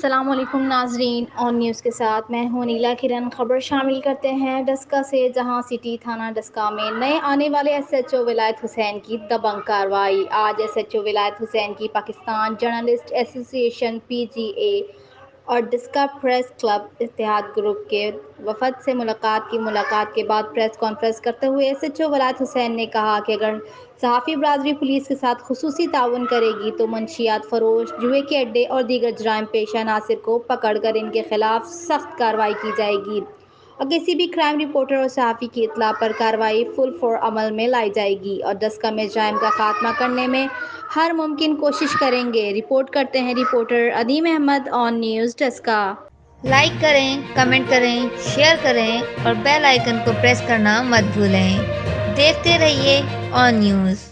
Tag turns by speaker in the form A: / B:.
A: السلام علیکم ناظرین، آن نیوز کے ساتھ میں ہوں نیلا کرن۔ خبر شامل کرتے ہیں ڈسکا سے، جہاں سٹی تھانہ ڈسکا میں نئے آنے والے ایس ایچ او ولایت حسین کی دبنگ کارروائی۔ آج ایس ایچ او ولایت حسین کی پاکستان جرنلسٹ ایسوسی ایشن پی جی اے اور ڈسکا پریس کلب اتحاد گروپ کے وفد سے ملاقات کے بعد پریس کانفرنس کرتے ہوئے ایس ایچ او ولایت حسین نے کہا کہ اگر صحافی برادری پولیس کے ساتھ خصوصی تعاون کرے گی تو منشیات فروش، جوئے کے اڈے اور دیگر جرائم پیشہ عناصر کو پکڑ کر ان کے خلاف سخت کارروائی کی جائے گی اور کسی بھی کرائم رپورٹر اور صحافی کی اطلاع پر کارروائی فل فور عمل میں لائی جائے گی اور ڈسکا میں جرائم کا خاتمہ کرنے میں ہر ممکن کوشش کریں گے۔ رپورٹ کرتے ہیں رپورٹر عدیم احمد، آن نیوز ڈسکا۔
B: لائک کریں، کمنٹ کریں، شیئر کریں اور بیل آئیکن کو پریس کرنا مت بھولیں۔ دیکھتے رہیے آن نیوز۔